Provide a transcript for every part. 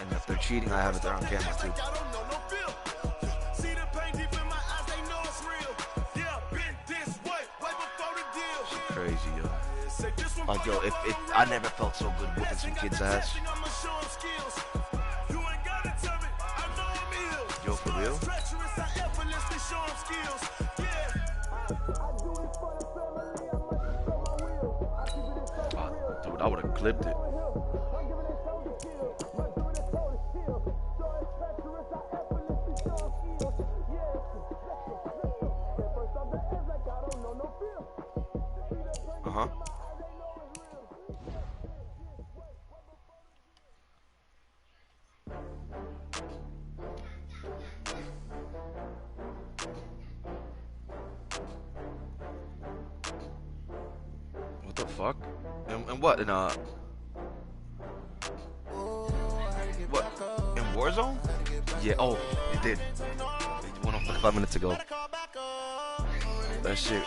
And if they're cheating, I have it there on camera too. Crazy, yo. Like, yo, if I never felt so good whooping some kid's ass. Yo, for real? Oh, dude, I would have clipped it. Uh-huh. What the fuck? And what? In what? In Warzone? Yeah. Oh, it did. It went off like 5 minutes ago. That shit.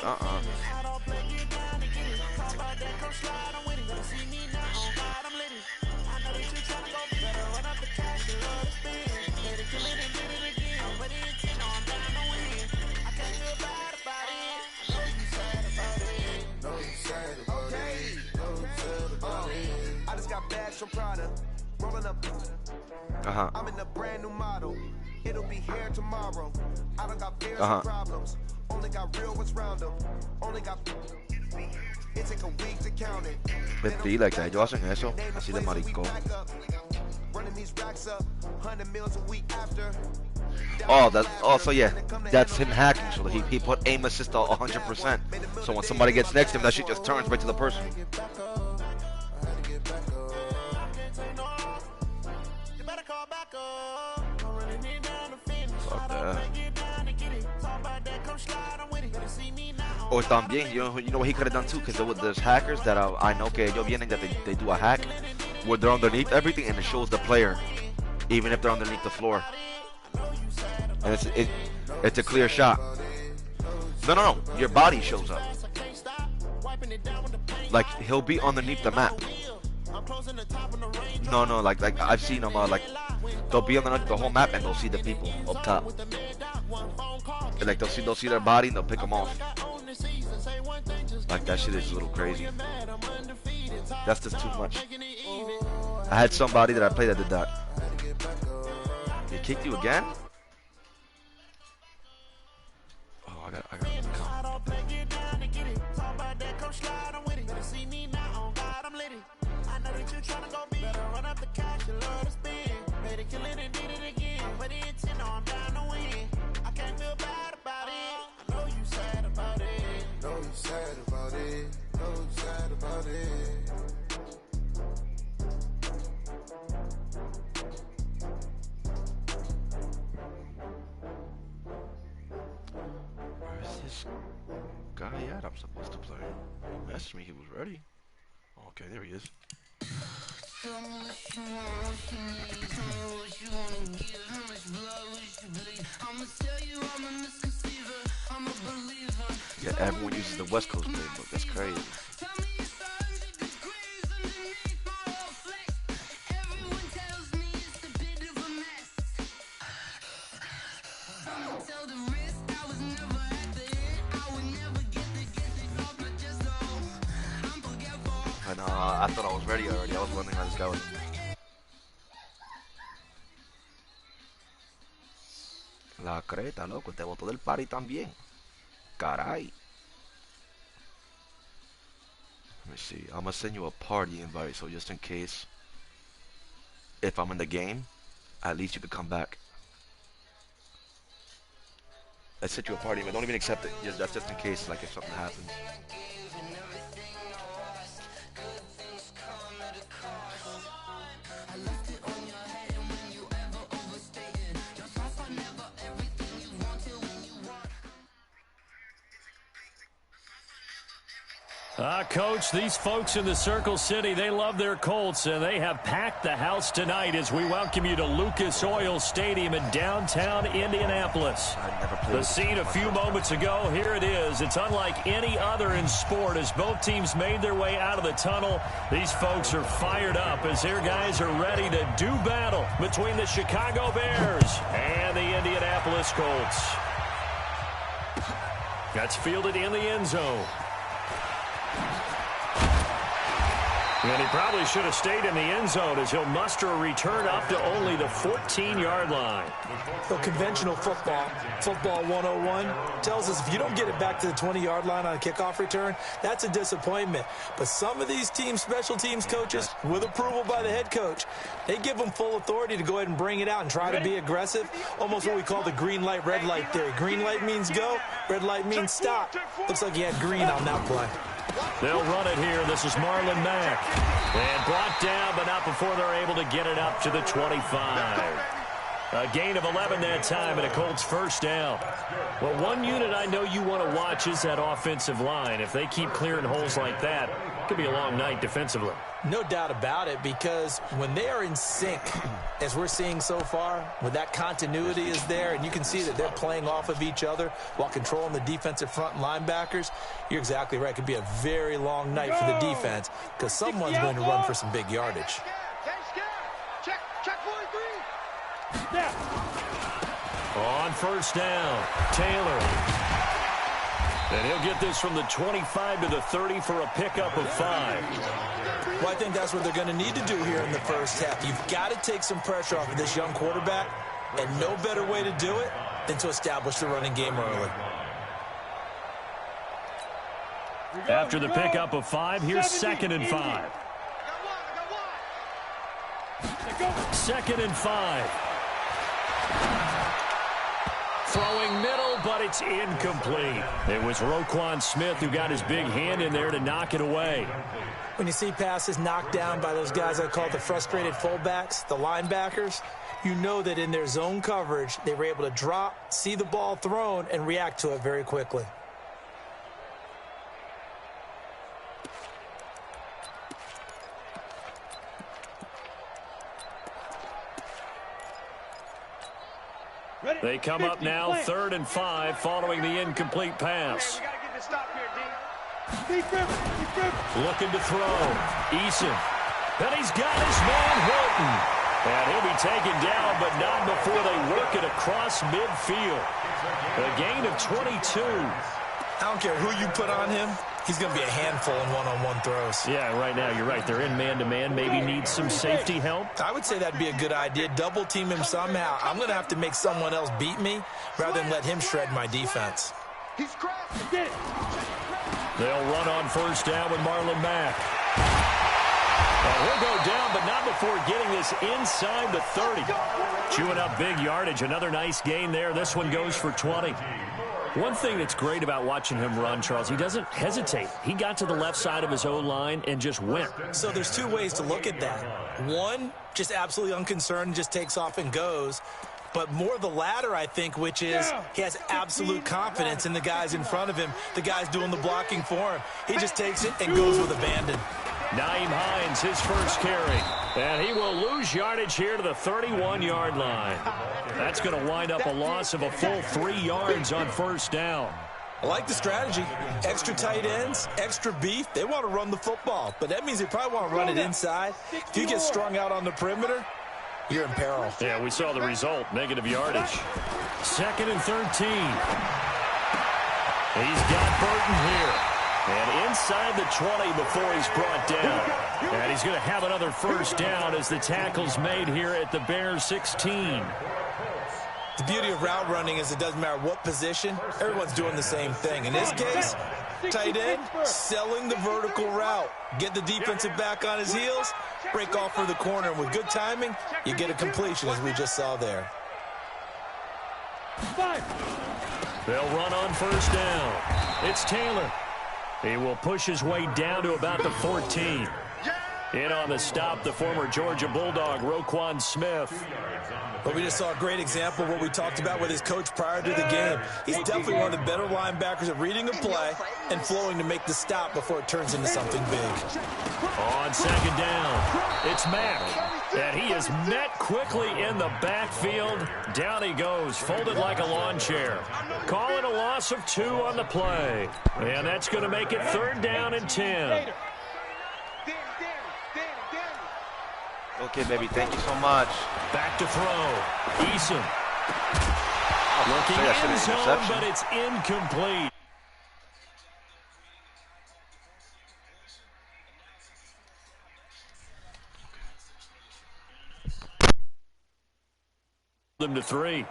I just got bags from Prada, rolling up. I'm in a brand new model. It'll be here tomorrow. I don't got fears and problems. Only got real ones round them. Only got. It take a week to count it. Vestí, like, ellos hacen eso, así de maricón. Running these racks up, 100 meals a week after. Oh, that's also, yeah, that's him hacking. So he put aim assist 100%. So when somebody gets next to him, that shit just turns right to the person. Fuck that. Or también, you know what he could have done too, because there's hackers that I know que ellos vienen that they do a hack where they're underneath everything and it shows the player, even if they're underneath the floor. And it's a clear shot. No. Your body shows up. Like he'll be underneath the map. No. Like I've seen them. Like they'll be underneath the whole map and they'll see the people up top. And, like they'll see their body and they'll pick them off. Like that shit is a little crazy. That's just too much. I had somebody that I played that did that. They kicked you again? Oh, I got Where's this guy at I'm supposed to play? He messaged me, he was ready. Okay, there he is. Yeah, everyone uses the West Coast playbook. That's crazy. And I thought I was ready already. I was wondering how this guy was. La creta, loco. Te botó del party también. Caray. Let me see. I'm gonna send you a party invite, so just in case, if I'm in the game, at least you could come back. I sent you a party invite. Don't even accept it. That's just in case, like if something happens. Coach, these folks in the Circle City, they love their Colts, and they have packed the house tonight as we welcome you to Lucas Oil Stadium in downtown Indianapolis. The scene a few moments ago, here it is. It's unlike any other in sport as both teams made their way out of the tunnel. These folks are fired up as their guys are ready to do battle between the Chicago Bears and the Indianapolis Colts. That's fielded in the end zone. And he probably should have stayed in the end zone as he'll muster a return up to only the 14-yard line. So conventional football 101, tells us if you don't get it back to the 20-yard line on a kickoff return, that's a disappointment. But some of these special teams coaches, with approval by the head coach, they give them full authority to go ahead and bring it out and try to be aggressive, almost what we call the green light, red light theory. Green light means go, red light means stop. Looks like he had green on that play. They'll run it here. This is Marlon Mack. And brought down, but not before they're able to get it up to the 25. A gain of 11 that time, and a Colts first down. Well, one unit I know you want to watch is that offensive line. If they keep clearing holes like that, it could be a long night defensively. No doubt about it, because when they are in sync, as we're seeing so far, when that continuity is there, and you can see that they're playing off of each other while controlling the defensive front and linebackers, you're exactly right. It could be a very long night for the defense because someone's going to run for some big yardage. On first down, Taylor. And he'll get this from the 25 to the 30 for a pickup of 5. Well, I think that's what they're going to need to do here in the first half. You've got to take some pressure off of this young quarterback, and no better way to do it than to establish the running game early. After the pickup of 5, here's 2nd and 5. 2nd and 5. Throwing middle, but it's incomplete. It was Roquan Smith who got his big hand in there to knock it away. When you see passes knocked down by those guys I call the frustrated fullbacks, the linebackers, you know that in their zone coverage, they were able to drop, see the ball thrown, and react to it very quickly. They come up now 3rd and 5 following the incomplete pass. Looking to throw. Eason. And he's got his man Horton. And he'll be taken down, but not before they work it across midfield. A gain of 22. I don't care who you put on him. He's going to be a handful in one-on-one throws. Yeah, right now you're right. They're in man-to-man. Maybe need some safety help. I would say that'd be a good idea. Double team him somehow. I'm going to have to make someone else beat me rather than let him shred my defense. They'll run on first down with Marlon Mack. And he'll go down, but not before getting this inside the 30. Chewing up big yardage. Another nice gain there. This one goes for 20. One thing that's great about watching him run, Charles, he doesn't hesitate. He got to the left side of his own line and just went. So there's two ways to look at that. One, just absolutely unconcerned, just takes off and goes. But more the latter, I think, which is he has absolute confidence in the guys in front of him, the guys doing the blocking for him. He just takes it and goes with abandon. Nyheim Hines, his first carry. And he will lose yardage here to the 31-yard line. That's going to wind up a loss of a full 3 yards on first down. I like the strategy. Extra tight ends, extra beef. They want to run the football, but that means they probably want to run it inside. If you get strung out on the perimeter, you're in peril. Yeah, we saw the result, negative yardage. 2nd and 13. He's got Burton here. And inside the 20 before he's brought down. And he's going to have another first down as the tackle's made here at the Bears 16. The beauty of route running is it doesn't matter what position. Everyone's doing the same thing. In this case, tight end, selling the vertical route. Get the defensive back on his heels, break off for the corner. And with good timing, you get a completion, as we just saw there. They'll run on first down. It's Taylor. He will push his way down to about the 14. In on the stop, the former Georgia Bulldog, Roquan Smith. But we just saw a great example of what we talked about with his coach prior to the game. He's definitely one of the better linebackers at reading a play and flowing to make the stop before it turns into something big. On second down, it's Mack. And he is met quickly in the backfield. Down he goes, folded like a lawn chair. Calling a loss of 2 on the play. And that's going to make it 3rd down and 10. Okay, baby, thank you so much. Back to throw. Eason. Looking in zone, but it's incomplete. Them to 3.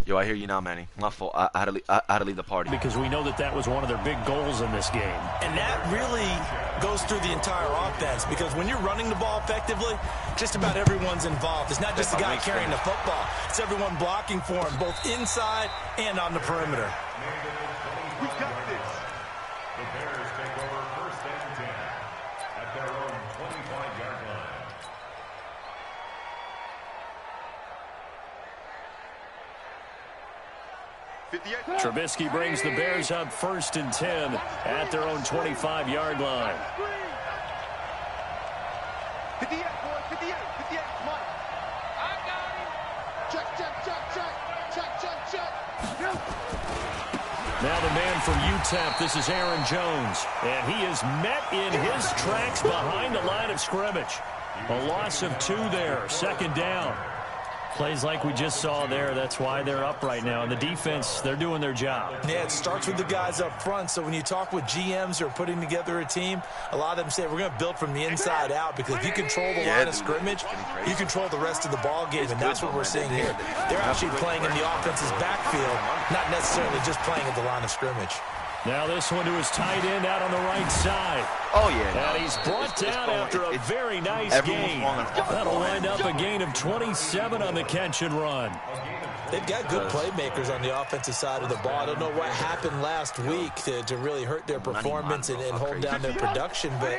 Yo, I hear you now, Manny. My fault. I had to leave the party. Because we know that that was one of their big goals in this game. And that really goes through the entire offense, because when you're running the ball effectively, just about everyone's involved. It's not just the guy carrying the football. It's everyone blocking for him, both inside and on the perimeter. We've got this. The Bears take over 1st and 10 at their own 25-yard line. Trubisky brings the Bears up 1st and 10 at their own 25-yard line. 58, boy, 58, 58, come on. I got him. Check. Now the man from UTEP, this is Aaron Jones. And he is met in his tracks behind the line of scrimmage. A loss of 2 there, 2nd down. Plays like we just saw there. That's why they're up right now. And the defense, they're doing their job. Yeah, it starts with the guys up front. So when you talk with GMs who are putting together a team, a lot of them say we're going to build from the inside out, because if you control the line of scrimmage, you control the rest of the ball game, and that's what we're seeing here. They're actually playing in the offense's backfield, not necessarily just playing at the line of scrimmage. Now this one to his tight end out on the right side. Oh, yeah. And he's brought down after a very nice gain. That'll wind up a gain of 27 on the catch and run. They've got good playmakers on the offensive side of the ball. I don't know what happened last week to really hurt their performance and hold down their production, but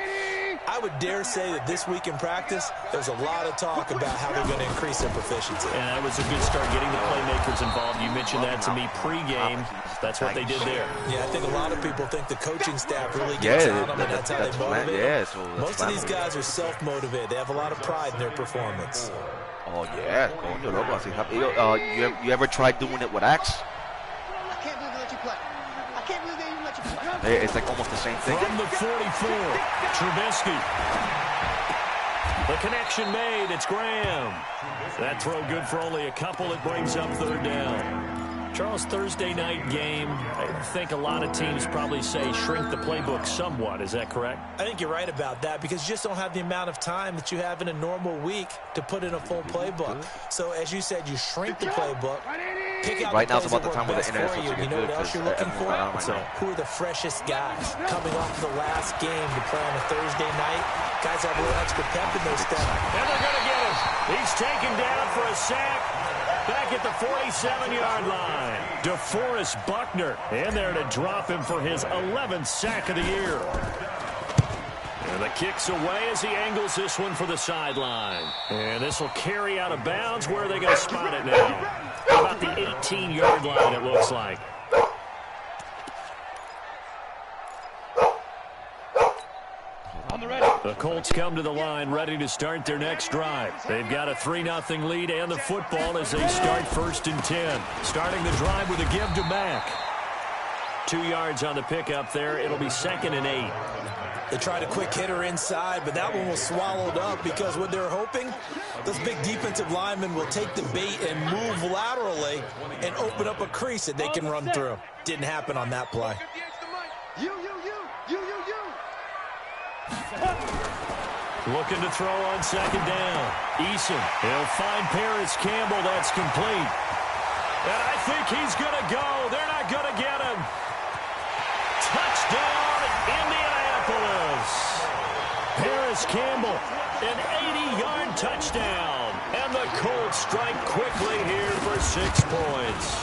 I would dare say that this week in practice, there's a lot of talk about how they're going to increase their proficiency. And that was a good start, getting the playmakers involved. You mentioned that to me pregame. That's what they did there. Yeah, I think a lot of people think the coaching staff really gets out on them, and that's how they motivate them. Most of these guys are self-motivated. They have a lot of pride in their performance. Oh, yeah. You ever tried doing it with Axe? I can't believe they let you play. I can't believe they even let you play. Hey, it's like almost the same thing. From the 44, Trubisky. The connection made. It's Graham. That throw good for only a couple. It brings up 3rd down. Charles, Thursday night game, I think a lot of teams probably say shrink the playbook somewhat. Is that correct? I think you're right about that, because you just don't have the amount of time that you have in a normal week to put in a full playbook. So, as you said, you shrink the playbook. Pick out right the now, it's plays about the time where the internet's supposed to get know good. what else you're looking for? So, who are the freshest guys coming off the last game to play on a Thursday night? Guys have a little extra pep in their step. And they're going to get him. He's taken down for a sack. Back at the 47-yard line. DeForest Buckner in there to drop him for his 11th sack of the year. And the kick's away as he angles this one for the sideline. And this will carry out of bounds. Where are they going to spot it now? About the 18-yard line, it looks like. The Colts come to the line ready to start their next drive. They've got a 3-0 lead and the football as they start 1st and 10. Starting the drive with a give to Mack. 2 yards on the pickup there. It'll be 2nd and 8. They tried a quick hitter inside, but that one was swallowed up, because what they're hoping, those big defensive linemen will take the bait and move laterally and open up a crease that they can run through. Didn't happen on that play. You. Looking to throw on 2nd down. Eason. He'll find Paris Campbell. That's complete. And I think he's going to go. They're not going to get him. Touchdown, Indianapolis. Paris Campbell, an 80-yard touchdown. And the Colts strike quickly here for 6 points.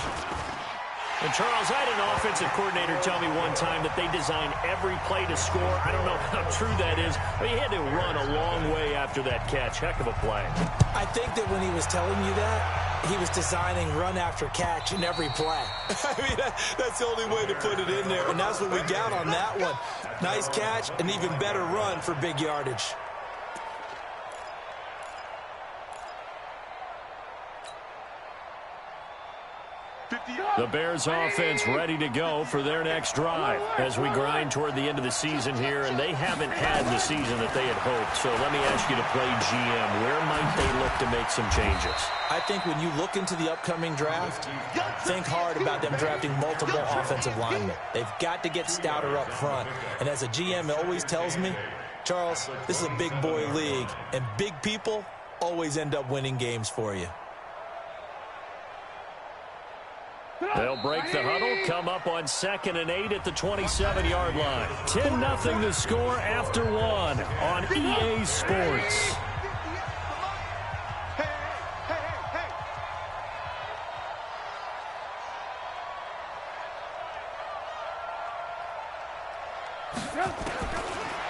And Charles, I had an offensive coordinator tell me one time that they design every play to score. I don't know how true that is, but he had to run a long way after that catch. Heck of a play. I think that when he was telling you that, he was designing run after catch in every play. I mean, that's the only way to put it in there, and that's what we got on that one. Nice catch, an even better run for big yardage. The Bears offense ready to go for their next drive as we grind toward the end of the season here, and they haven't had the season that they had hoped. So let me ask you to play GM. Where might they look to make some changes? I think when you look into the upcoming draft, think hard about them drafting multiple offensive linemen. They've got to get stouter up front. And as a GM always tells me, Charles, this is a big boy league, and big people always end up winning games for you. They'll break the huddle, come up on 2nd and 8 at the 27-yard line. 10-0 the score after 1 on EA Sports.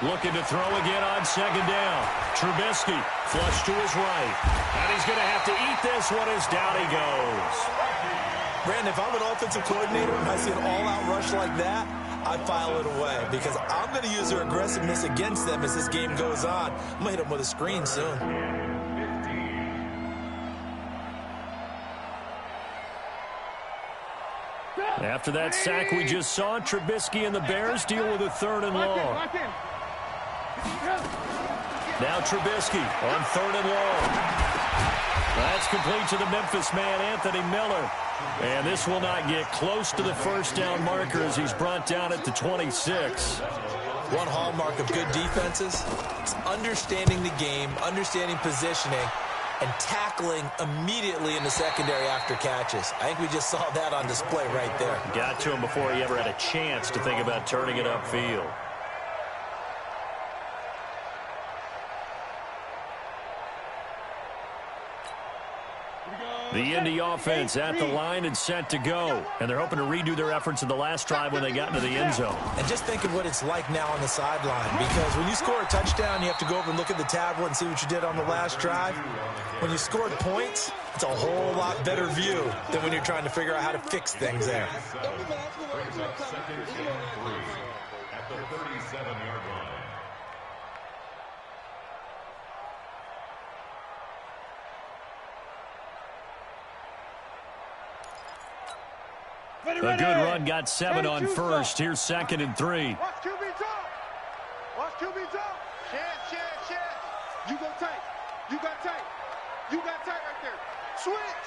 Looking to throw again on 2nd down. Trubisky flush to his right. And he's going to have to eat this one as down he goes. Brandon, if I'm an offensive coordinator and I see an all-out rush like that, I file it away because I'm going to use their aggressiveness against them as this game goes on. I'm going to hit them with a screen soon. After that sack we just saw, Trubisky and the Bears deal with a 3rd and long. Now Trubisky on 3rd and long. That's complete to the Memphis man, Anthony Miller. And this will not get close to the 1st down marker as he's brought down at the 26. One hallmark of good defenses is understanding the game, understanding positioning, and tackling immediately in the secondary after catches. I think we just saw that on display right there. Got to him before he ever had a chance to think about turning it upfield. The Indy offense at the line and set to go. And they're hoping to redo their efforts in the last drive when they got into the end zone. And just think of what it's like now on the sideline. Because when you score a touchdown, you have to go over and look at the tablet and see what you did on the last drive. When you scored points, it's a whole lot better view than when you're trying to figure out how to fix things there. Brings up 2nd and 3 at the 37-yard line. A good run got 7 on 1st. Here's 2nd and 3. Watch QB talk. Watch QB talk. Chance. You go tight. You got tight. You got tight right there. Switch.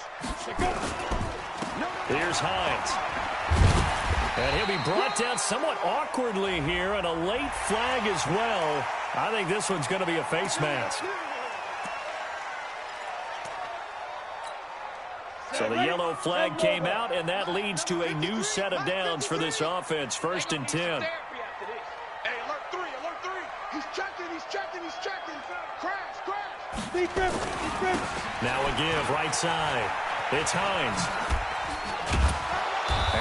Here's Hines. And he'll be brought down somewhat awkwardly here, and a late flag as well. I think this one's going to be a face mask. So the yellow flag came out, and that leads to a new set of downs for this offense. 1st and 10. Hey, alert 3. He's checking. Crash. Now a give, right side. It's Hines.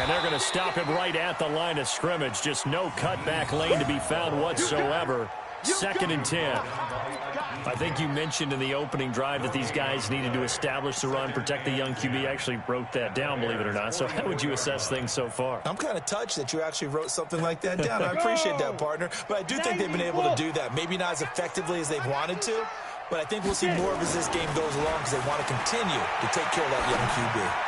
And they're going to stop him right at the line of scrimmage. Just no cutback lane to be found whatsoever. 2nd and 10. I think you mentioned in the opening drive that these guys needed to establish the run, protect the young QB. I actually wrote that down, believe it or not. So how would you assess things so far? I'm kind of touched that you actually wrote something like that down. I appreciate that, partner. But I do think they've been able to do that. Maybe not as effectively as they've wanted to, but I think we'll see more of as this game goes along because they want to continue to take care of that young QB.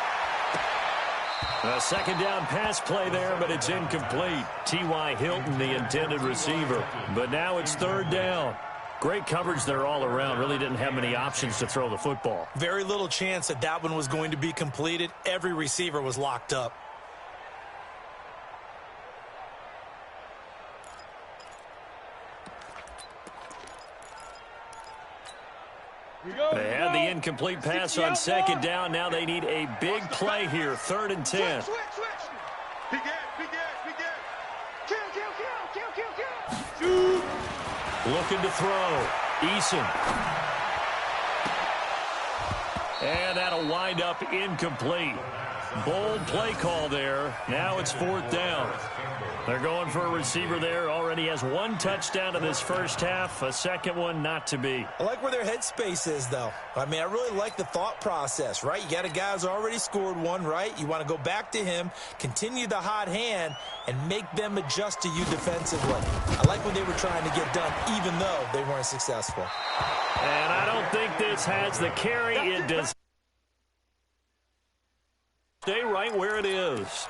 A 2nd down pass play there, but it's incomplete. T.Y. Hilton, the intended receiver. But now it's 3rd down. Great coverage there all around. Really didn't have many options to throw the football. Very little chance that that one was going to be completed. Every receiver was locked up. They had the incomplete pass on 2nd down. Now they need a big play here. 3rd and 10. Switch. Be good. Kill. Looking to throw. Eason. And that'll wind up incomplete. Bold play call there. Now it's 4th down. They're going for a receiver there. Already has 1 touchdown in this first half. A second one not to be. I like where their headspace is, though. I mean, I really like the thought process, right? You got a guy who's already scored one, right? You want to go back to him, continue the hot hand, and make them adjust to you defensively. I like what they were trying to get done, even though they weren't successful. And I don't think this has the carry. It does stay right where it is.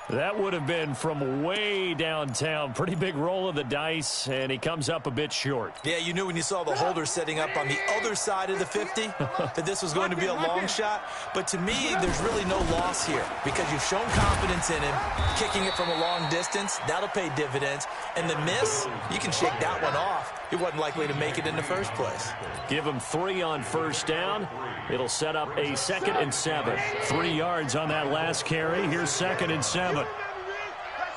That would have been from way downtown. Pretty big roll of the dice, and he comes up a bit short. Yeah, you knew when you saw the holder setting up on the other side of the 50 that this was going to be a long shot. But to me, there's really no loss here because you've shown confidence in him. Kicking it from a long distance, that'll pay dividends. And the miss, you can shake that one off. He wasn't likely to make it in the first place. Give him 3 on first down. It'll set up a 2nd and 7. 3 yards on that last carry. Here's 2nd and 7. Let's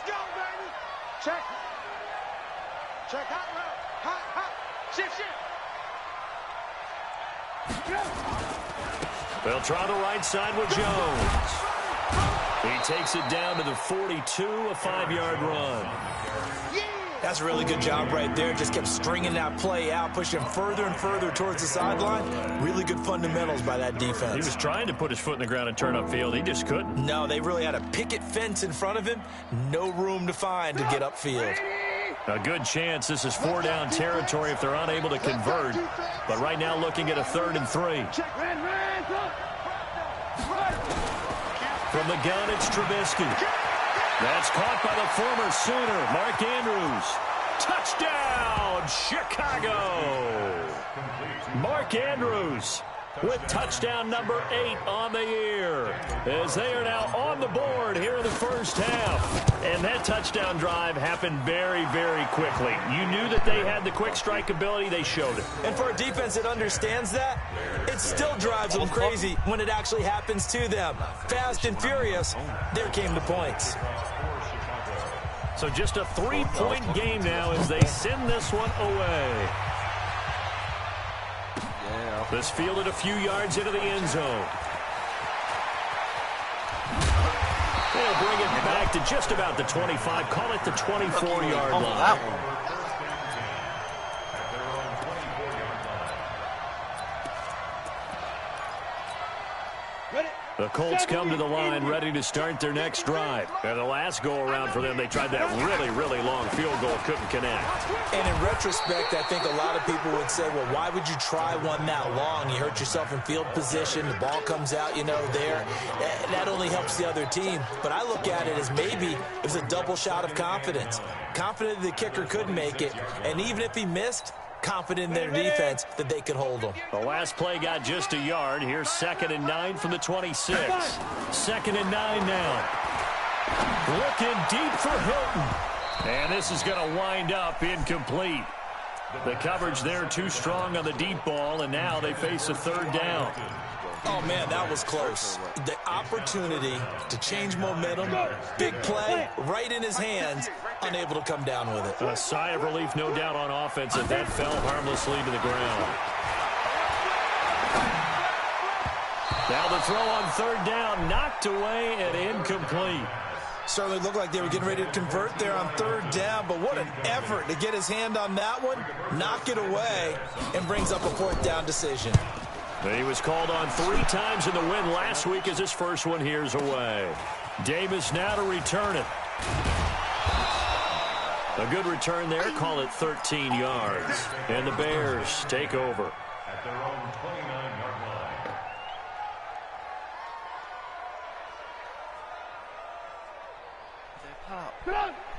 go, baby. Check. Check hot route. Hot. Shift. They'll try the right side with Jones. He takes it down to the 42, a 5-yard run. That's a really good job right there. Just kept stringing that play out, pushing further and further towards the sideline. Really good fundamentals by that defense. He was trying to put his foot in the ground and turn upfield. He just couldn't. No, they really had a picket fence in front of him. No room to find to get upfield. A good chance this is 4-down territory if they're unable to convert. But right now looking at a 3rd and 3. From the gun, it's Trubisky. That's caught by the former Sooner, Mark Andrews. Touchdown, Chicago! Mark Andrews with touchdown number 8 on the year, as they are now on the board here in the first half. And that touchdown drive happened very, very quickly. You knew that they had the quick strike ability. They showed it. And for a defense that understands that, it still drives them crazy when it actually happens to them. Fast and furious, there came the points. So just a 3-point game now as they send this one away. This fielded a few yards into the end zone. They'll bring it back to just about the 25. Call it the 24-yard line. The Colts come to the line ready to start their next drive. And the last go-around for them, they tried that really, really long field goal, couldn't connect. And in retrospect, I think a lot of people would say, well, why would you try one that long? You hurt yourself in field position. The ball comes out, there. That only helps the other team. But I look at it as maybe it was a double shot of confidence. Confident the kicker could make it. And even if he missed, confident in their defense that they could hold them. The last play got just a yard. Here's 2nd and 9 from the 26. 2nd and 9 now. Looking deep for Hilton. And this is going to wind up incomplete. The coverage there too strong on the deep ball, and now they face a 3rd down. Oh, man, that was close. The opportunity to change momentum, big play, right in his hands, unable to come down with it. A sigh of relief, no doubt, on offense, and that fell harmlessly to the ground. Now the throw on 3rd down, knocked away and incomplete. Certainly looked like they were getting ready to convert there on 3rd down, but what an effort to get his hand on that one, knock it away, and brings up a 4th down decision. He was called on 3 times in the win last week as his first one here's away. Davis now to return it. A good return there, call it 13 yards. And the Bears take over. At their own 29-yard line.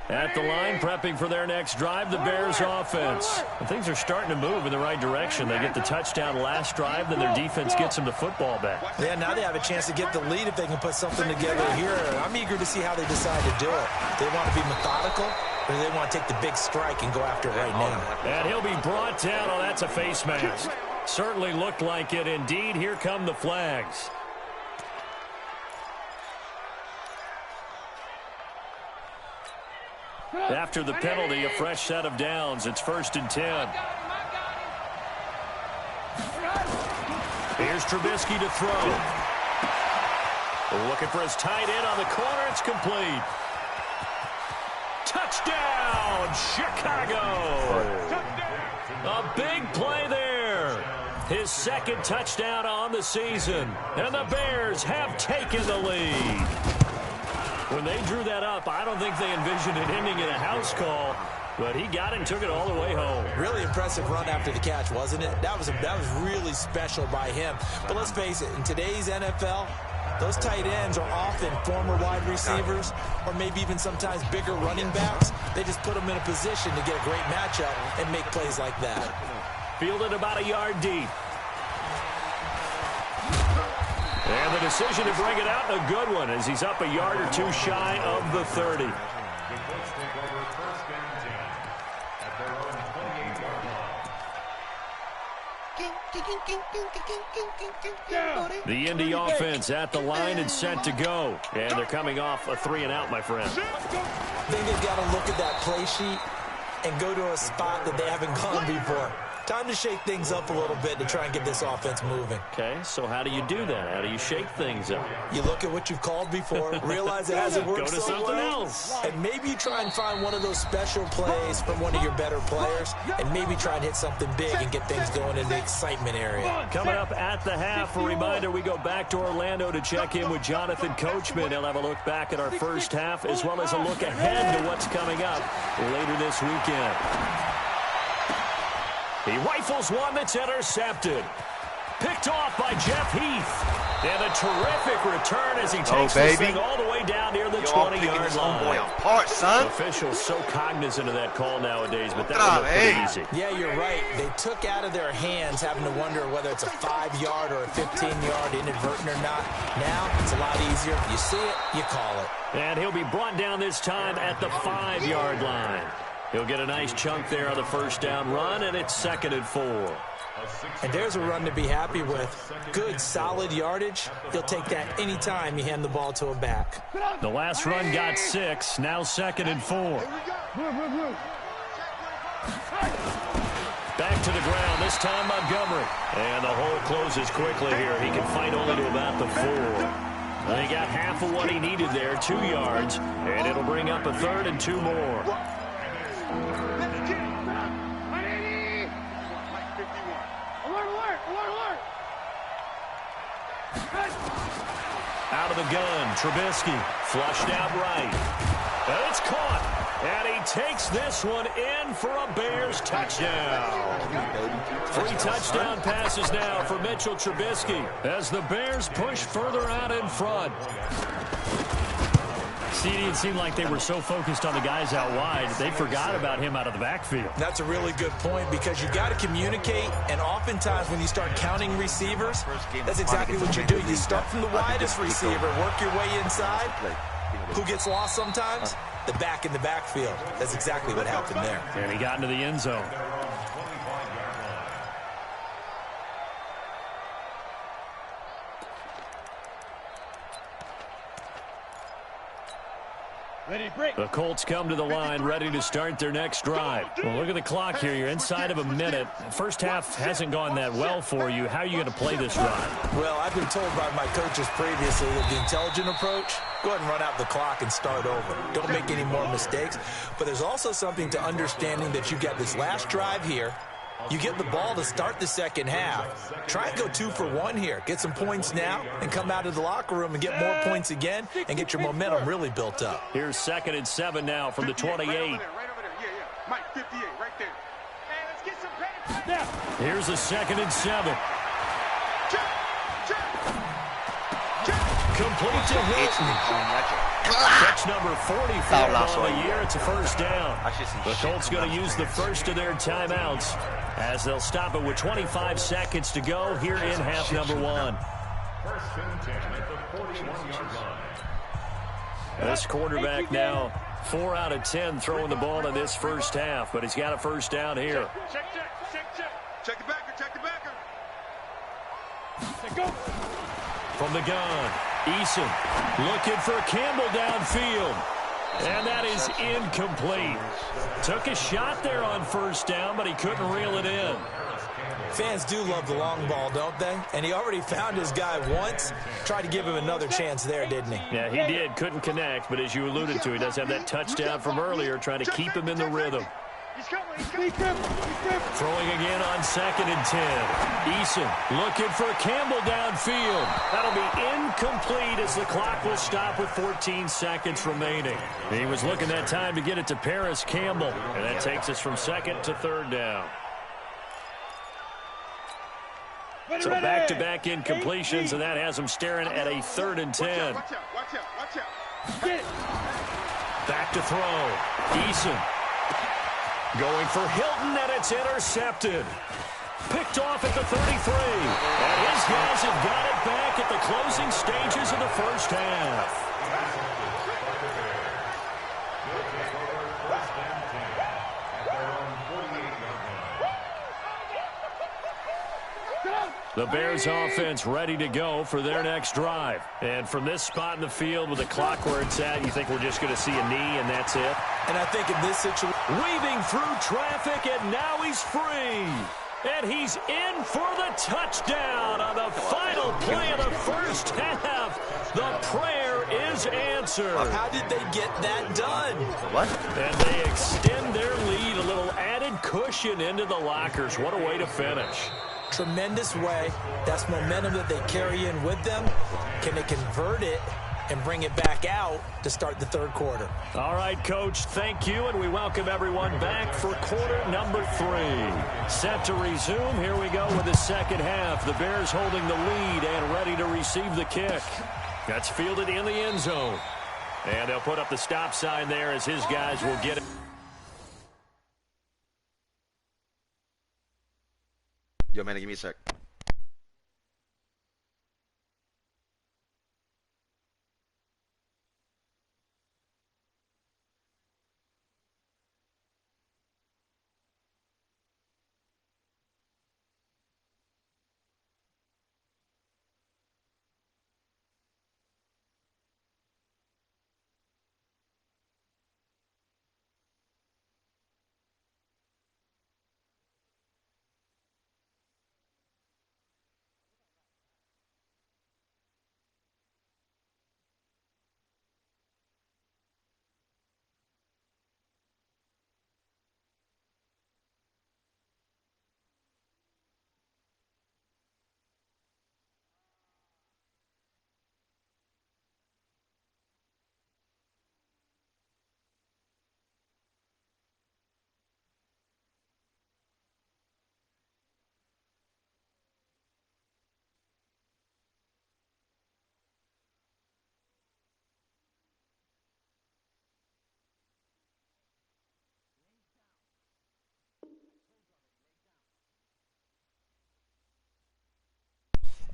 At the line, prepping for their next drive, the Bears offense. And things are starting to move in the right direction. They get the touchdown last drive, then their defense gets them the football back. Yeah, now they have a chance to get the lead if they can put something together here. I'm eager to see how they decide to do it. They want to be methodical, or they want to take the big strike and go after it right now. And he'll be brought down. Oh, that's a face mask. Certainly looked like it. Indeed, here come the flags. After the penalty, a fresh set of downs. It's 1st and 10. Here's Trubisky to throw. Looking for his tight end on the corner. It's complete. Touchdown, Chicago. A big play there. His second touchdown on the season. And the Bears have taken the lead. When they drew that up, I don't think they envisioned it ending in a house call. But he got it and took it all the way home. Really impressive run after the catch, wasn't it? That was really special by him. But let's face it, in today's NFL, those tight ends are often former wide receivers or maybe even sometimes bigger running backs. They just put them in a position to get a great matchup and make plays like that. Fielded about a yard deep. And the decision to bring it out, a good one, as he's up a yard or two shy of the 30. The Indy offense at the line and set to go. And they're coming off a 3-and-out, my friend. I think they've got to look at that play sheet and go to a spot that they haven't gone before. Time to shake things up a little bit to try and get this offense moving. Okay, so how do you do that? How do you shake things up? You look at what you've called before, realize it hasn't worked Go to something else. and maybe you try and find one of those special plays from one of your better players, and maybe try and hit something big and get things going in the excitement area. Coming up at the half, a reminder, we go back to Orlando to check in with Jonathan Coachman. He'll have a look back at our first half, as well as a look ahead to what's coming up later this weekend. He rifles one that's intercepted. Picked off by Jeff Heath. And a terrific return as he takes this thing all the way down near the 20-yard line. Apart, son. Officials so cognizant of that call nowadays, but that was pretty easy. Yeah, you're right. They took out of their hands having to wonder whether it's a 5-yard or a 15-yard inadvertent or not. Now, it's a lot easier. You see it, you call it. And he'll be brought down this time at the 5-yard line. He'll get a nice chunk there on the first down run, and it's 2nd and 4. And there's a run to be happy with. Good, solid yardage. He'll take that any time you hand the ball to a back. The last run got 6, now 2nd and 4. Back to the ground, this time Montgomery. And the hole closes quickly here. He can fight only to about the 4. Well, he got half of what he needed there, 2 yards, and it'll bring up a 3rd and 2 more. Out of the gun, Trubisky, flushed out right. And it's caught, and he takes this one in for a Bears touchdown. 3 touchdown passes now for Mitchell Trubisky as the Bears push further out in front. It seemed like they were so focused on the guys out wide, they forgot about him out of the backfield. That's a really good point because you got to communicate, and oftentimes when you start counting receivers, that's exactly what you do. You start from the widest receiver, work your way inside. Who gets lost sometimes? The back in the backfield. That's exactly what happened there. And he got into the end zone. The Colts come to the line, ready to start their next drive. Well, look at the clock here. You're inside of a minute. First half hasn't gone that well for you. How are you going to play this drive? Well, I've been told by my coaches previously that the intelligent approach, go ahead and run out the clock and start over. Don't make any more mistakes. But there's also something to understanding that you got this last drive here. You get the ball to start the second half. Try and go 2 for 1 here. Get some points now and come out of the locker room and get more points again and get your momentum really built up. Here's 2nd and 7 now from the 28. Right over there. Yeah. Mike, 58, right there. Hey, let's get some paper. Here's a 2nd and 7. Complete to Hilton. Catch number 44 on the year. It's a first down. The Colts going to use the first of their timeouts as they'll stop it with 25 seconds to go here in half number 1. First and 10 at the 41-yard line. This quarterback now 4 out of 10 throwing the ball in this first half, but he's got a first down here. Check. Check the backer. Go. From the gun, Eason looking for Campbell downfield. And that is incomplete. Took a shot there on first down, but he couldn't reel it in. Fans do love the long ball, don't they? And he already found his guy once. Tried to give him another chance there, didn't he? Yeah, he did. Couldn't connect, but as you alluded to, he does have that touchdown from earlier, trying to keep him in the rhythm. Throwing again on 2nd and 10. Eason looking for Campbell downfield. That'll be incomplete as the clock will stop with 14 seconds remaining. He was looking that time to get it to Paris Campbell, and that takes us from 2nd to 3rd down. So back-to-back incompletions, and that has him staring at a 3rd and 10. Watch out. Back to throw. Eason going for Hilton, and it's intercepted. Picked off at the 33. And his guys have got it back at the closing stages of the first half. The Bears offense ready to go for their next drive. And from this spot in the field with the clock where it's at, you think we're just going to see a knee and that's it? And I think in this situation, weaving through traffic, and now he's free. And he's in for the touchdown on the final play of the first half. The prayer is answered. How did they get that done? What? And they extend their lead, a little added cushion into the lockers. What a way to finish. Tremendous way. That's momentum that they carry in with them. Can they convert it and bring it back out to start the 3rd quarter? All right, Coach, thank you, and we welcome everyone back for quarter number 3. Set to resume. Here we go with the second half. The Bears holding the lead and ready to receive the kick. That's fielded in the end zone. And they'll put up the stop sign there as his guys will get it. Yo, man, give me a sec.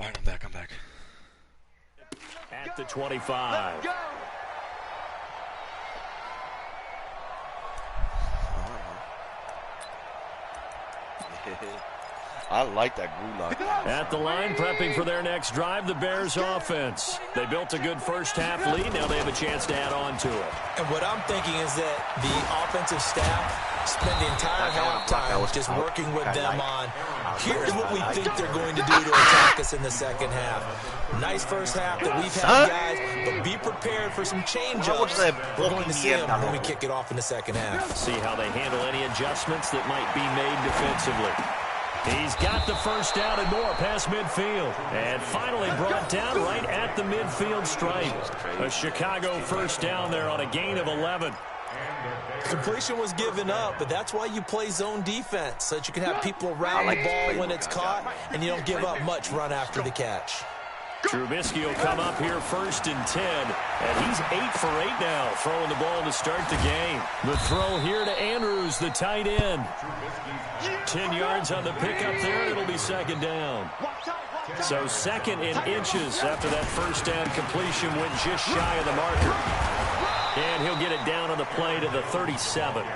All right, I'm back. At the 25. Let's go. I like that gulag. At the line, prepping for their next drive, the Bears offense. They built a good first half lead. Now they have a chance to add on to it. And what I'm thinking is that the offensive staff spend the entire halftime just working with them on, here's what we think they're going to do to attack us in the second half. Nice first half that we've had, guys, but be prepared for some change-ups. We're going to see them when we kick it off in the second half. See how they handle any adjustments that might be made defensively. He's got the first down and more past midfield. And finally brought down right at the midfield stripe. A Chicago first down there on a gain of 11. Completion was given up, but that's why you play zone defense, so that you can have people around the ball when it's caught, and you don't give up much run after the catch. Trubisky will come up here 1st and 10, and he's 8 for 8 now, throwing the ball to start the game. The throw here to Andrews, the tight end. 10 yards on the pickup there, and it'll be second down. So second in inches after that first down completion went just shy of the marker. And he'll get it down on the play to the 37.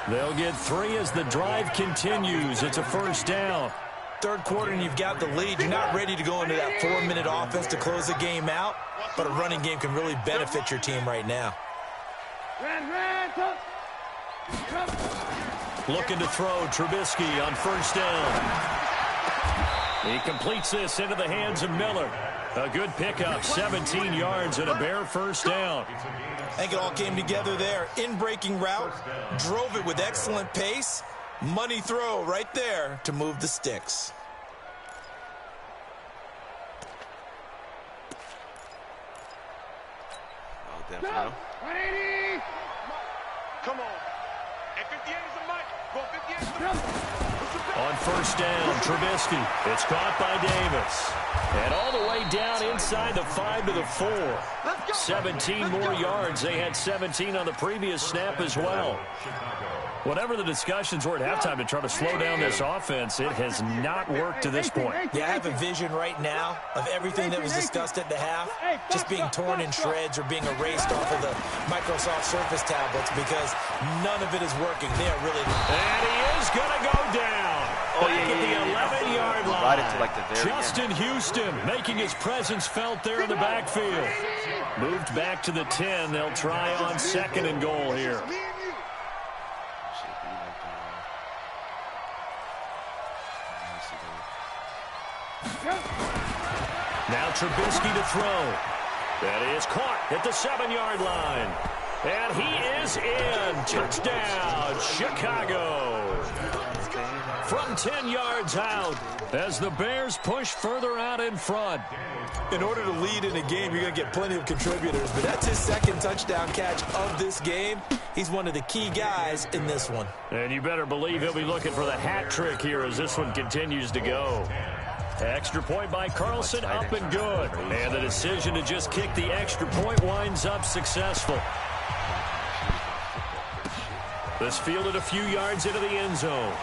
They'll get 3 as the drive continues. It's a first down. Third quarter and you've got the lead. You're not ready to go into that 4-minute offense to close the game out, but a running game can really benefit your team right now. Looking to throw Trubisky on first down. He completes this into the hands of Miller. A good pickup, 17 yards and a Bear first down. I think it all came together there. In-breaking route, drove it with excellent pace. Money throw right there to move the sticks. Oh, damn, Fernando. 180. Come on. And 58 is the mic. Go 58 is the On first down, Trubisky. It's caught by Davis. And all the way down inside the 5 to the 4. 17 more yards. They had 17 on the previous snap as well. Whatever the discussions were at halftime to try to slow down this offense, it has not worked to this point. Yeah, I have a vision right now of everything that was discussed at the half just being torn in shreds or being erased off of the Microsoft Surface tablets because none of it is working. They are really... And he is going to go down. Back at the 11-yard line. Right into like the very Justin end. Houston making his presence felt there in the backfield. Moved back to the 10. They'll try on 2nd and goal here. Now Trubisky to throw. That is caught at the 7-yard line. And he is in. Touchdown, Chicago. From 10 yards out as the Bears push further out in front. In order to lead in a game, you're going to get plenty of contributors, but that's his 2nd touchdown catch of this game. He's one of the key guys in this one. And you better believe he'll be looking for the hat trick here as this one continues to go. Extra point by Carlson, up and good. And the decision to just kick the extra point winds up successful. This fielded a few yards into the end zone.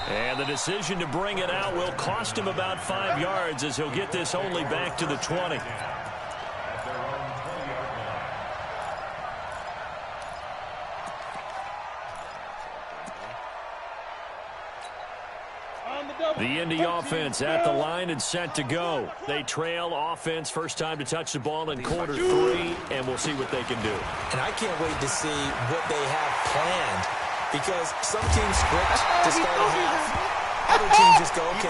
And the decision to bring it out will cost him about 5 yards as he'll get this only back to the 20. The Indy offense at the line and set to go. They trail offense first time to touch the ball in quarter 3, and we'll see what they can do. And I can't wait to see what they have planned because some teams script to start a half. Other teams just go, okay,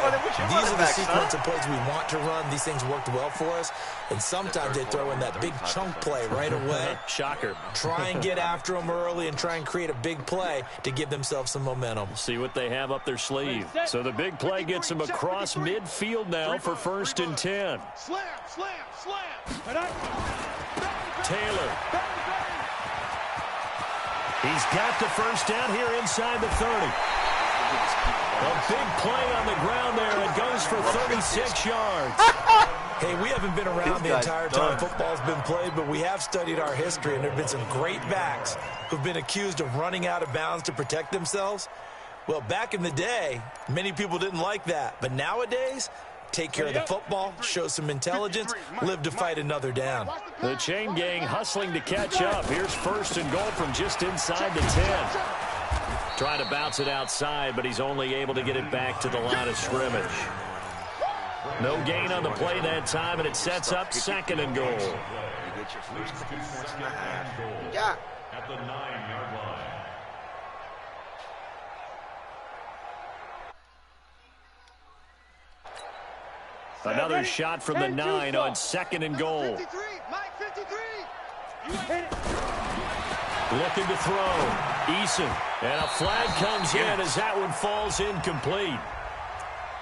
these are the sequence of plays we want to run. These things worked well for us. And sometimes they throw in that big chunk play right away. Shocker. Try and get after them early and try and create a big play to give themselves some momentum. See what they have up their sleeve. So the big play gets them across midfield now for 1st and 10. Slam, slam, slam. Taylor. He's got the first down here inside the 30. A big play on the ground there. It goes for 36 yards. Hey, we haven't been around the entire time football's been played, but we have studied our history, and there have been some great backs who've been accused of running out of bounds to protect themselves. Well, back in the day, many people didn't like that. But nowadays, take care of the football, show some intelligence, live to fight another down. The chain gang hustling to catch up. Here's 1st and goal from just inside the 10. Trying to bounce it outside, but he's only able to get it back to the line of scrimmage. No gain on the play that time, and it sets up 2nd and goal. You get your first couple points in the half. Yeah. At the 9-yard line. Another shot from the 9 on 2nd and goal. 53, Mike 53. You hit it. Looking to throw. Eason. And a flag comes in as that one falls incomplete.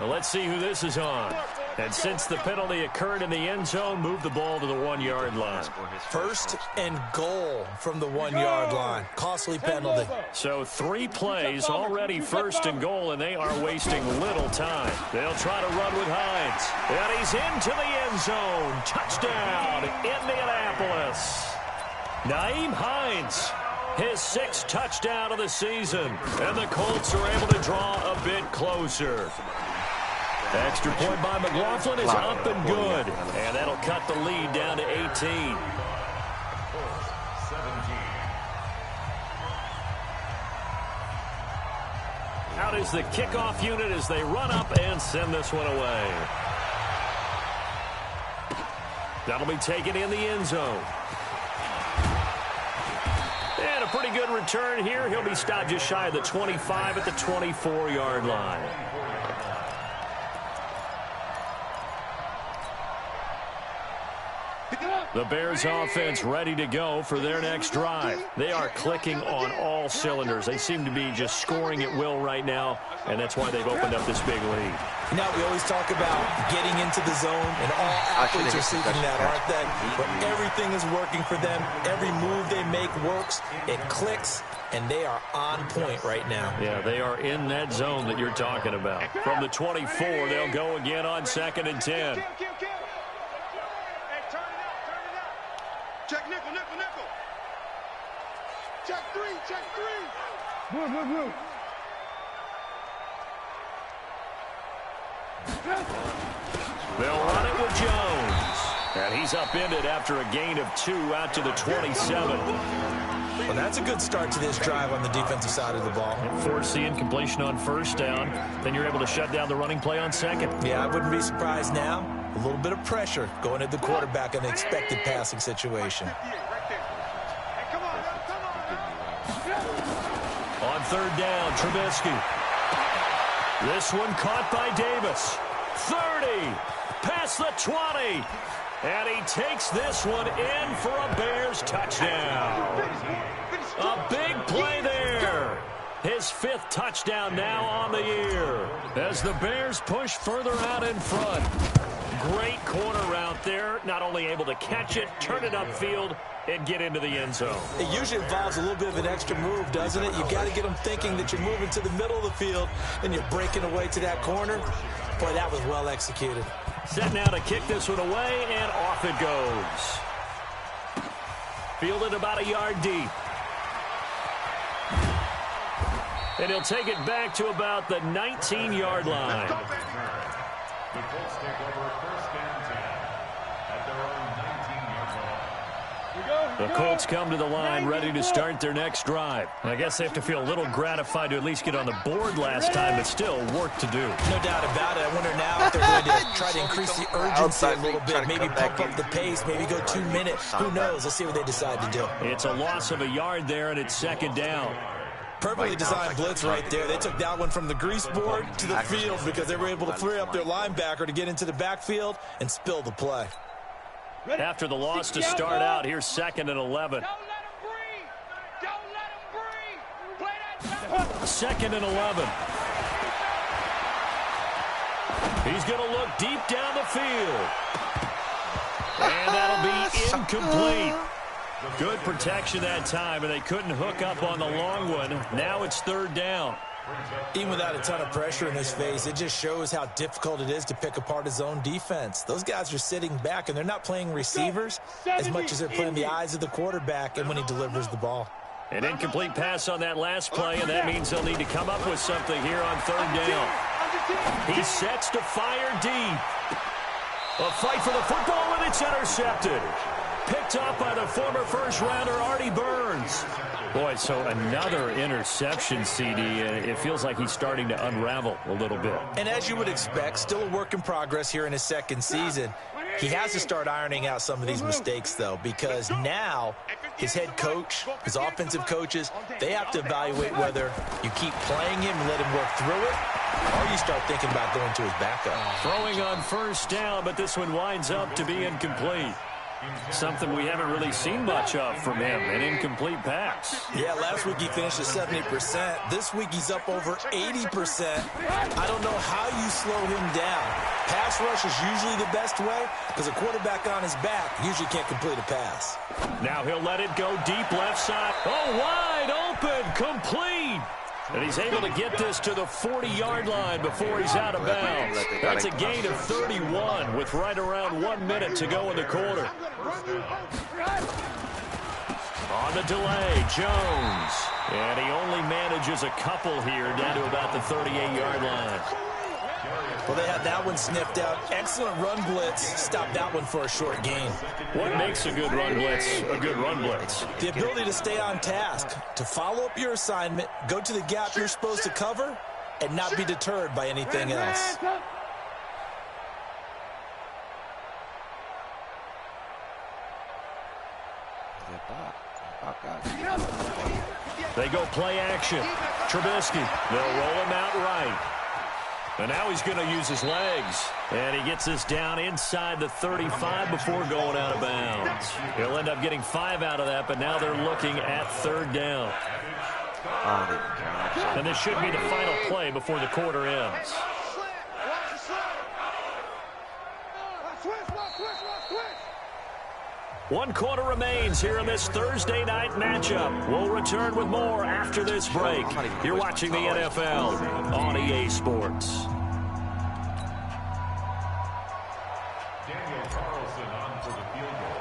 Well, let's see who this is on. And since the penalty occurred in the end zone, move the ball to the 1-yard line. 1st and goal from the 1-yard line. Costly penalty. So 3 plays already 1st and goal, and they are wasting little time. They'll try to run with Hines. And he's into the end zone. Touchdown, Indianapolis. Nyheim Hines, his 6th touchdown of the season. And the Colts are able to draw a bit closer. Extra point by McLaughlin is up and good. And that'll cut the lead down to 18. Out is the kickoff unit as they run up and send this one away. That'll be taken in the end zone. And a pretty good return here. He'll be stopped just shy of the 25 at the 24-yard line. The Bears offense ready to go for their next drive. They are clicking on all cylinders. They seem to be just scoring at will right now, and that's why they've opened up this big lead. Now, we always talk about getting into the zone, and all athletes are seeking that, aren't they? But everything is working for them. Every move they make works. It clicks, and they are on point right now. Yeah, they are in that zone that you're talking about. From the 24, they'll go again on 2nd and 10. Check nickel, nickel, nickel. Check three, check three. Move, move, move. They'll run it with Jones. And he's upended after a gain of 2 out to the 27. Well, that's a good start to this drive on the defensive side of the ball. Force the incompletion on 1st down. Then you're able to shut down the running play on 2nd. Yeah, I wouldn't be surprised now. A little bit of pressure going at the quarterback in an expected passing situation. On 3rd down, Trubisky. This one caught by Davis. 30, past the 20. And he takes this one in for a Bears touchdown. A big play there. His 5th touchdown now on the year. As the Bears push further out in front. Great corner route there. Not only able to catch it, turn it upfield, and get into the end zone. It usually involves a little bit of an extra move, doesn't it? You've got to get them thinking that you're moving to the middle of the field, and you're breaking away to that corner. Boy, that was well executed. Set now to kick this one away, and off it goes. Fielded about a yard deep. And he'll take it back to about the 19-yard line. The Colts take over 1st and 10 at their own 19-yard line. The Colts come to the line ready to start their next drive. I guess they have to feel a little gratified to at least get on the board last time, but still work to do. No doubt about it. I wonder now if they're going to try to increase the urgency a little bit, maybe pump up the pace, maybe go 2 minutes. Who knows? Let's see what they decide to do. It's a loss of a yard there, and it's 2nd down. Perfectly designed blitz right there. They took that one from the grease board to the field because they were able to free up their linebacker to get into the backfield and spill the play. After the loss to start out, here's 2nd and 11. Don't let him breathe. Don't let him breathe. Play that. 2nd and 11. He's going to look deep down the field. And that'll be incomplete. Good protection that time, and they couldn't hook up on the long one. Now it's 3rd down. Even without a ton of pressure in his face, it just shows how difficult it is to pick apart his own defense. Those guys are sitting back, and they're not playing receivers as much as they're playing the eyes of the quarterback and when he delivers the ball. An incomplete pass on that last play, and that means they'll need to come up with something here on 3rd down. He sets to fire deep. A fight for the football, and it's intercepted. Picked up by the former first-rounder, Artie Burns. Boy, so another interception, CD, and it feels like he's starting to unravel a little bit. And as you would expect, still a work in progress here in his 2nd season. He has to start ironing out some of these mistakes, though, because now his head coach, his offensive coaches, they have to evaluate whether you keep playing him and let him work through it, or you start thinking about going to his backup. Throwing on 1st down, but this one winds up to be incomplete. Something we haven't really seen much of from him, an incomplete pass. Yeah, last week he finished at 70%. This week he's up over 80%. I don't know how you slow him down. Pass rush is usually the best way because a quarterback on his back usually can't complete a pass. Now he'll let it go deep left side. Oh, wide open, complete. And he's able to get this to the 40-yard line before he's out of bounds. That's a gain of 31 with right around 1 minute to go in the quarter. On the delay, Jones. And he only manages a couple here down to about the 38-yard line. Well, they had that one sniffed out. Excellent run blitz. Stopped that one for a short gain. What makes a good run blitz a good run blitz? The ability to stay on task, to follow up your assignment, go to the gap you're supposed to cover, and not be deterred by anything else. They go play action. Trubisky. They'll roll him out right. And now he's going to use his legs. And he gets this down inside the 35 before going out of bounds. He'll end up getting 5 out of that, but now they're looking at 3rd down. And this should be the final play before the quarter ends. 1 quarter remains here in this Thursday night matchup. We'll return with more after this break. You're watching the NFL on EA Sports. Daniel Carlson on for the field goal.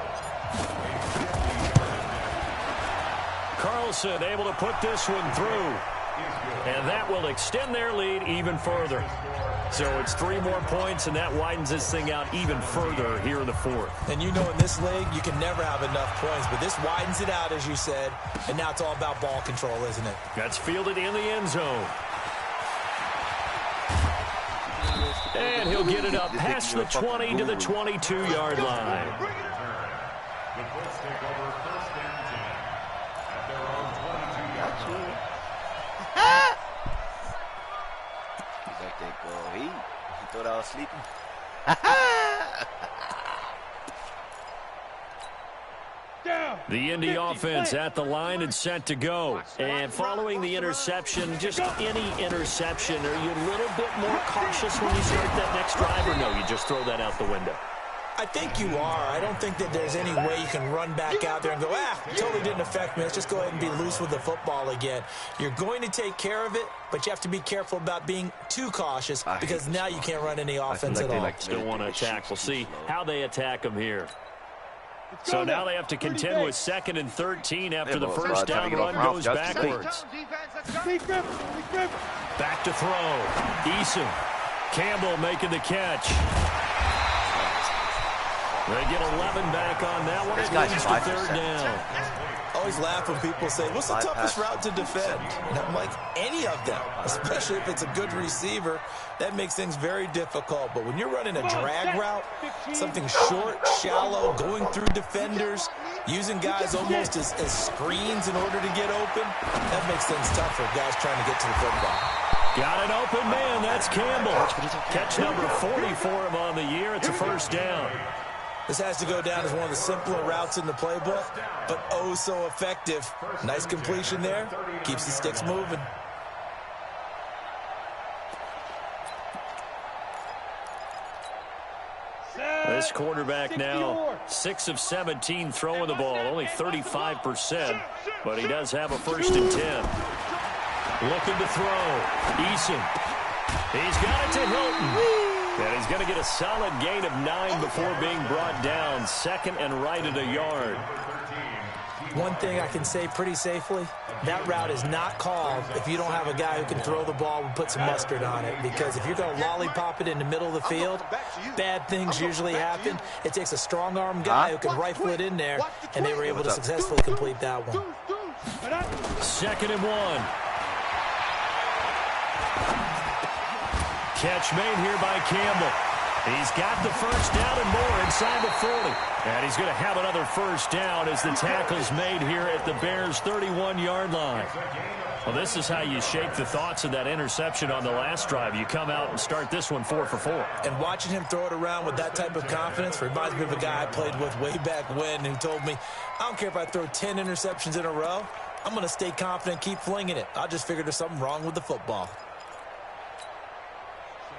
Carlson able to put this one through. And that will extend their lead even further. So it's 3 more points, and that widens this thing out even further here in the 4th. And you know in this league, you can never have enough points, but this widens it out, as you said, and now it's all about ball control, isn't it? That's fielded in the end zone. And he'll get it up past the 20 to the 22-yard line. The Colts take over 1st and 10 at their own 22-yard line. He thought I was sleeping. The Indy offense at the line and set to go. And following the interception, just any interception, are you a little bit more cautious when you start that next drive, or no, you just throw that out the window? I think you are. I don't think that there's any way you can run back out there and go, totally didn't affect me. Let's just go ahead and be loose with the football again. You're going to take care of it, but you have to be careful about being too cautious because now you can't run any offense at all. Still want to attack. We'll see how they attack them here. So now they have to contend with 2nd and 13 after the first down run goes backwards. Back to throw. Eason. Campbell making the catch. They get 11 back on that one. It leads to 3rd down. I always laugh when people say, what's the toughest route to defend? And I'm like, any of them, especially if it's a good receiver. That makes things very difficult. But when you're running a drag route, something short, shallow, going through defenders, using guys almost as screens in order to get open, that makes things tough for guys trying to get to the football. Got an open man. That's Campbell. Catch number 40 for him on the year. It's a 1st down. This has to go down as one of the simpler routes in the playbook, but oh so effective. Nice completion there. Keeps the sticks moving. This quarterback now 6 of 17 throwing the ball, only 35%, but he does have a 1st and 10. Looking to throw. Eason. He's got it to Hilton. And he's going to get a solid gain of 9 before being brought down. 2nd and right at a yard. One thing I can say pretty safely, that route is not called if you don't have a guy who can throw the ball and put some mustard on it. Because if you're going to lollipop it in the middle of the field, bad things usually happen. It takes a strong-arm guy who can rifle it in there, and they were able to successfully complete that one. 2nd and 1. Catch made here by Campbell. He's got the 1st down and more inside the 40. And he's going to have another 1st down as the tackle's made here at the Bears' 31-yard line. Well, this is how you shake the thoughts of that interception on the last drive. You come out and start this one 4 for 4. And watching him throw it around with that type of confidence reminds me of a guy I played with way back when who told me, I don't care if I throw 10 interceptions in a row. I'm going to stay confident, keep flinging it. I just figured there's something wrong with the football.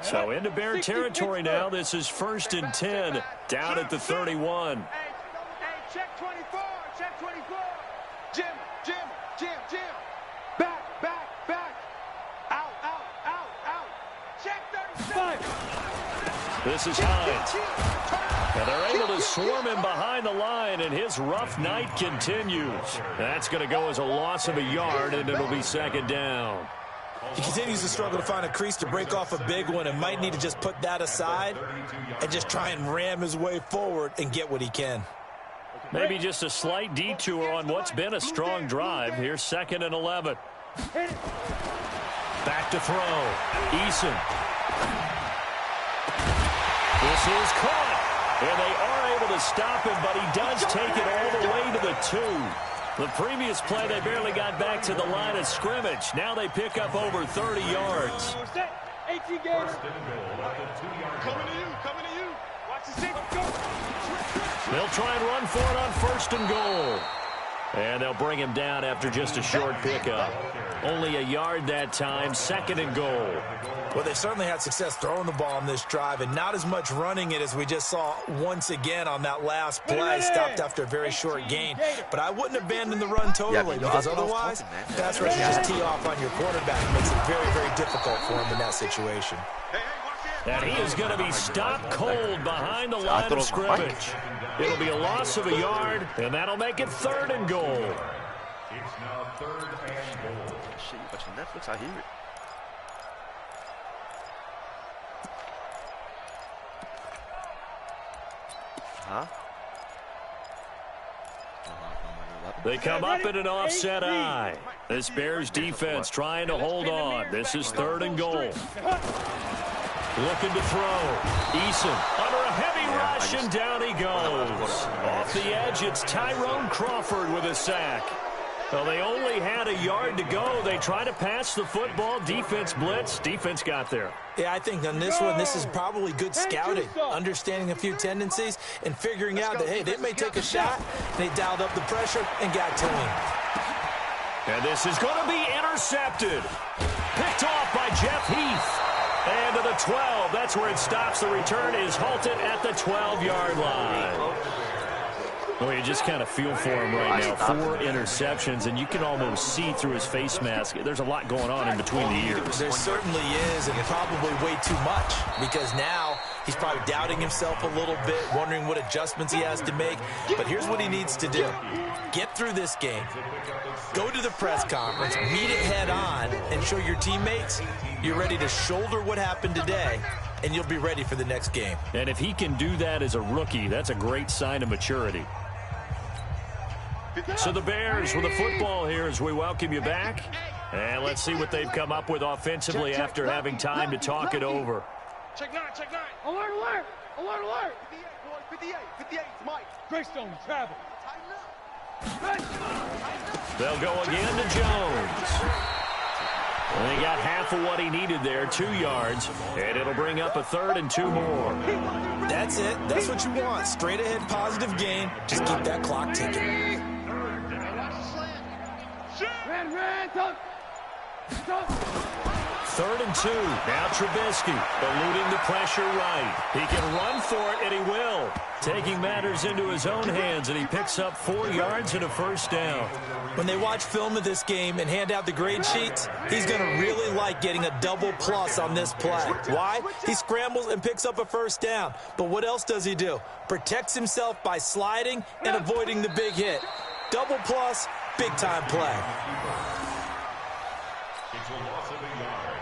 So into Bear territory now. This is 1st and 10 down at the 31. Hey, check 24, check 24. Jim. Back. Out. Check 35. This is Hines. And they're able to swarm him behind the line, and his rough night continues. That's going to go as a loss of a yard, and it'll be 2nd down. He continues to struggle to find a crease to break off a big one and might need to just put that aside and just try and ram his way forward and get what he can. Maybe just a slight detour on what's been a strong drive. Here's 2nd and 11. Back to throw. Eason. This is caught. And they are able to stop him, but he does take it all the way to the 2. The previous play, they barely got back to the line of scrimmage. Now they pick up over 30 yards. They'll try and run for it on 1st and goal. And they'll bring him down after just a short pickup. Only a yard that time, 2nd and goal. Well, they certainly had success throwing the ball on this drive and not as much running it as we just saw once again on that last play. Stopped after a very short gain. But I wouldn't abandon the run totally because otherwise, pass rush just tee off on your quarterback. It makes it very, very difficult for him in that situation. And he is going to be stopped cold behind the line of scrimmage. It'll be a loss of a yard, and that'll make it 3rd and goal. It's now 3rd and goal. Shit, you watching Netflix? I hear it. Huh? They come up in an offset eye. This Bears defense trying to hold on. This is 3rd and goal. Looking to throw. Eason under a heavy rush, and down he goes. Off the edge, it's Tyrone Crawford with a sack. Well, they only had a yard to go. They try to pass the football. Defense blitz. Defense got there. Yeah, I think on this one, this is probably good scouting, understanding a few tendencies, and figuring out that, hey, they may take a shot. They dialed up the pressure and got to him. And this is going to be intercepted. Picked off by Jeff Heath. And to the 12. That's where it stops. The return is halted at the 12-yard line. Well, you just kind of feel for him right now. 4 interceptions, and you can almost see through his face mask. There's a lot going on in between the ears. There certainly is, and probably way too much, because now he's probably doubting himself a little bit, wondering what adjustments he has to make. But here's what he needs to do. Get through this game. Go to the press conference, meet it head on, and show your teammates you're ready to shoulder what happened today, and you'll be ready for the next game. And if he can do that as a rookie, that's a great sign of maturity. So the Bears with the football here as we welcome you back. And let's see what they've come up with offensively after having time to talk it over. Check 9, check 9. Alert, alert, alert, alert. 58, 58, Mike. Greystone, travel. They'll go again to Jones. And he got half of what he needed there, 2 yards. And it'll bring up a 3rd and 2 more. That's it. That's what you want. Straight ahead, positive gain. Just keep that clock ticking. Red, talk. 3rd and 2. Now Trubisky eluding the pressure right. He can run for it, and he will. Taking matters into his own hands, and he picks up 4 yards and a 1st down. When they watch film of this game and hand out the grade sheets, he's going to really like getting a double plus on this play. Why? He scrambles and picks up a 1st down. But what else does he do? Protects himself by sliding and avoiding the big hit. Double plus, big-time play. It's a loss of a yard.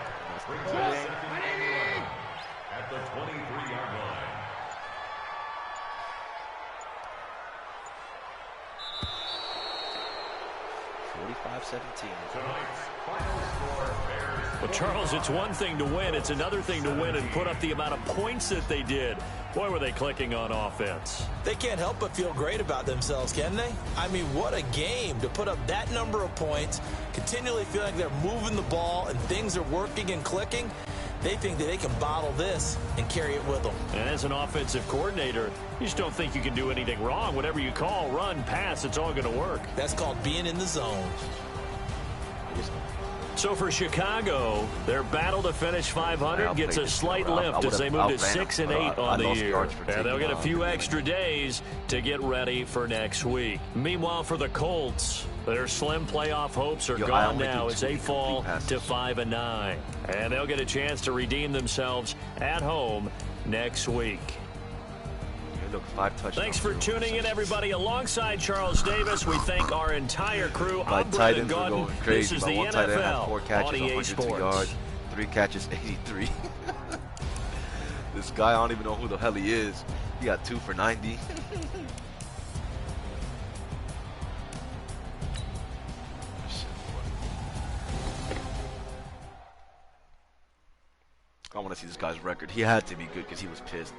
Brings up 2nd and 11 at the 23-yard line. Tonight's final score, Bears. Well, Charles, it's one thing to win. It's another thing to win and put up the amount of points that they did. Boy, were they clicking on offense. They can't help but feel great about themselves, can they? I mean, what a game to put up that number of points, continually feel like they're moving the ball and things are working and clicking. They think that they can bottle this and carry it with them. And as an offensive coordinator, you just don't think you can do anything wrong. Whatever you call, run, pass, it's all going to work. That's called being in the zone. So for Chicago, their battle to finish 500 gets a slight lift as they move to 6 and 8 on the year. And they'll get a few extra days to get ready for next week. Meanwhile, for the Colts, their slim playoff hopes are gone now as they fall to 5 and 9. And they'll get a chance to redeem themselves at home next week. Thanks for tuning in, everybody. Alongside Charles Davis, we thank our entire crew. I'm Brendan Gaudin. This is the NFL 4 catches, on EA 102 Sports. yards, 3 catches, 83. This guy, I don't even know who the hell he is. He got 2 for 90. I want to see this guy's record. He had to be good because he was pissed.